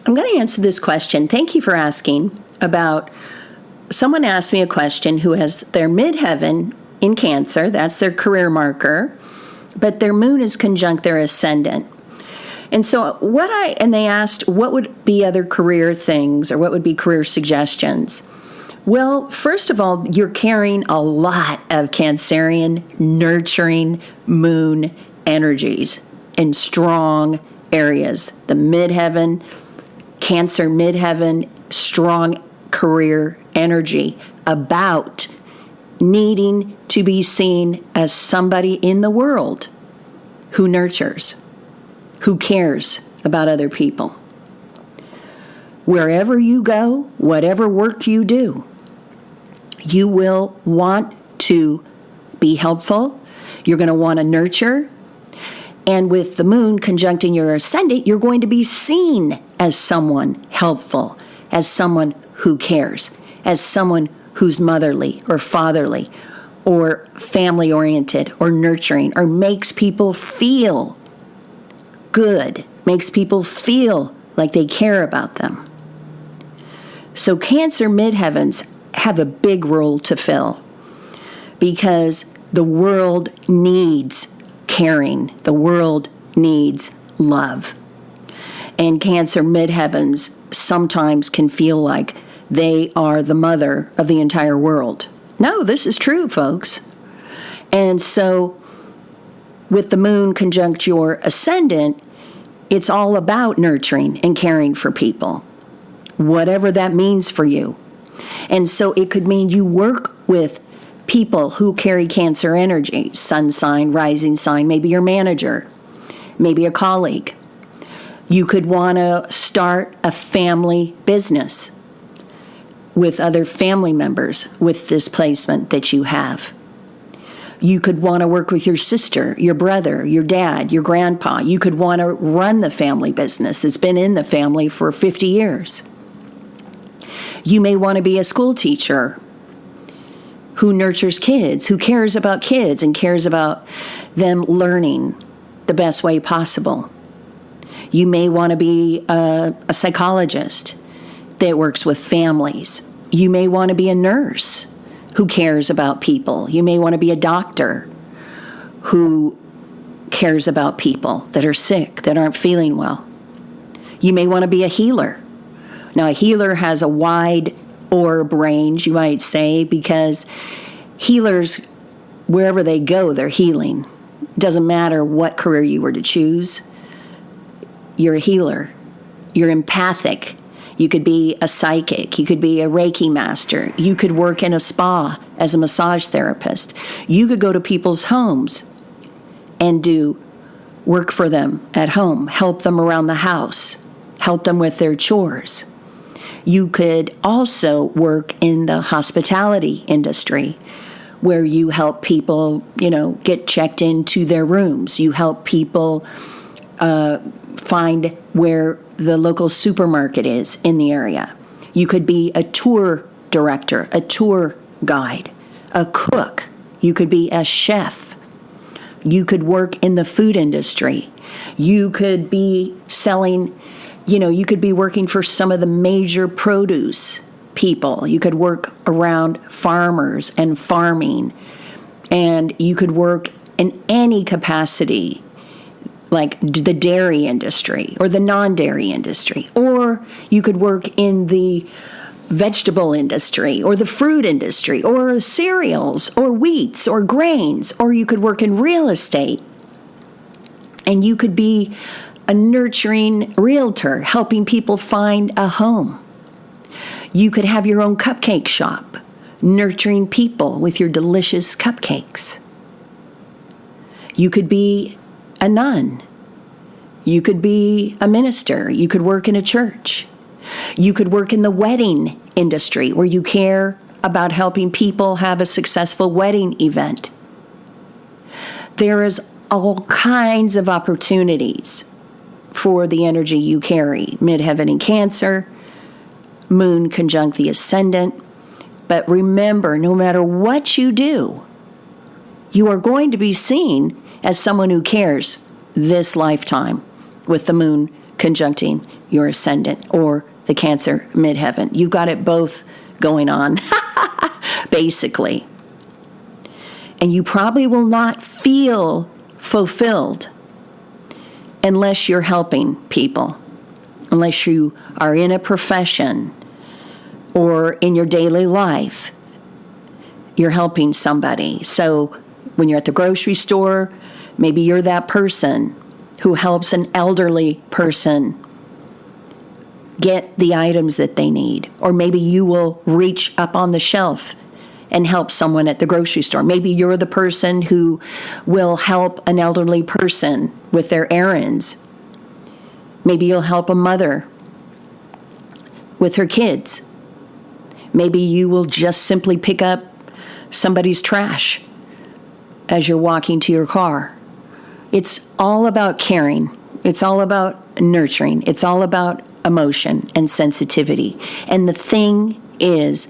I'm going to answer this question. Thank you for asking about, someone asked me a question who has their midheaven in Cancer, that's their career marker, but their moon is conjunct their ascendant. And so they asked what would be other career things or what would be career suggestions. Well, first of all, you're carrying a lot of Cancerian nurturing moon energies in strong areas. The midheaven, Cancer midheaven, strong career energy about needing to be seen as somebody in the world who nurtures, who cares about other people. Wherever you go, whatever work you do, you will want to be helpful. You're going to want to nurture. And with the moon conjuncting your ascendant, you're going to be seen as someone helpful, as someone who cares, as someone who's motherly or fatherly or family-oriented or nurturing or makes people feel good, makes people feel like they care about them. So Cancer midheavens have a big role to fill because the world needs caring. The world needs love. And Cancer midheavens sometimes can feel like they are the mother of the entire world. No, this is true, folks. And so with the moon conjunct your ascendant, it's all about nurturing and caring for people, whatever that means for you. And so it could mean you work with people who carry Cancer energy, sun sign, rising sign, maybe your manager, maybe a colleague. You could want to start a family business with other family members with this placement that you have. You could want to work with your sister, your brother, your dad, your grandpa. You could want to run the family business that's been in the family for 50 years. You may want to be a school teacher who nurtures kids, who cares about kids and cares about them learning the best way possible. You may want to be a psychologist that works with families. You may want to be a nurse who cares about people. You may want to be a doctor who cares about people that are sick, that aren't feeling well. You may want to be a healer. Now, a healer has a wide orb range, you might say, because healers, wherever they go, they're healing. It doesn't matter what career you were to choose. You're a healer. You're empathic. You could be a psychic. You could be a Reiki master. You could work in a spa as a massage therapist. You could go to people's homes and do work for them at home, help them around the house, help them with their chores. You could also work in the hospitality industry where you help people, get checked into their rooms. You help people find where the local supermarket is in the area. You could be a tour director, a tour guide, a cook. You could be a chef. You could work in the food industry. You could be selling, you could be working for some of the major produce people. You could work around farmers and farming. And you could work in any capacity, like the dairy industry or the non-dairy industry. Or you could work in the vegetable industry or the fruit industry or cereals or wheats or grains. Or you could work in real estate. And you could be a nurturing realtor helping people find a home. You could have your own cupcake shop, nurturing people with your delicious cupcakes. You could be a nun. You could be a minister. You could work in a church. You could work in the wedding industry where you care about helping people have a successful wedding event. There is all kinds of opportunities for the energy you carry. Midheaven in Cancer, moon conjunct the ascendant. But remember, no matter what you do, you are going to be seen as someone who cares this lifetime with the moon conjuncting your ascendant or the Cancer midheaven. You've got it both going on, basically. And you probably will not feel fulfilled unless you're helping people, unless you are in a profession or in your daily life, you're helping somebody. So when you're at the grocery store, maybe you're that person who helps an elderly person get the items that they need. Or maybe you will reach up on the shelf and help someone at the grocery store. Maybe you're the person who will help an elderly person with their errands. Maybe you'll help a mother with her kids. Maybe you will just simply pick up somebody's trash as you're walking to your car. It's all about caring. It's all about nurturing. It's all about emotion and sensitivity. And the thing is,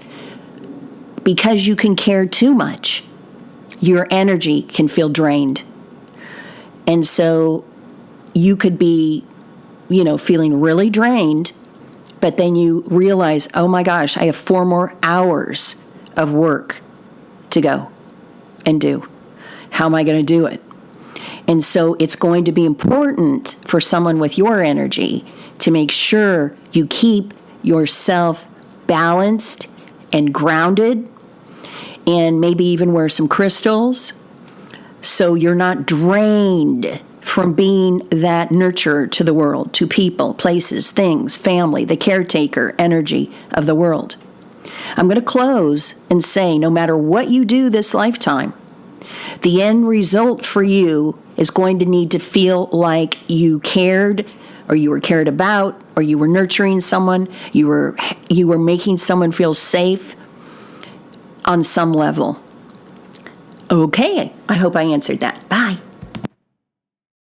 because you can care too much, your energy can feel drained. And so you could be, feeling really drained, but then you realize, oh my gosh, I have 4 more hours of work to go and do. How am I going to do it? And so it's going to be important for someone with your energy to make sure you keep yourself balanced and grounded, and maybe even wear some crystals so you're not drained from being that nurturer to the world, to people, places, things, family, the caretaker energy of the world. I'm going to close and say, no matter what you do this lifetime, the end result for you is going to need to feel like you cared, or you were cared about, or you were nurturing someone, you were making someone feel safe on some level. Okay, I hope I answered that. Bye.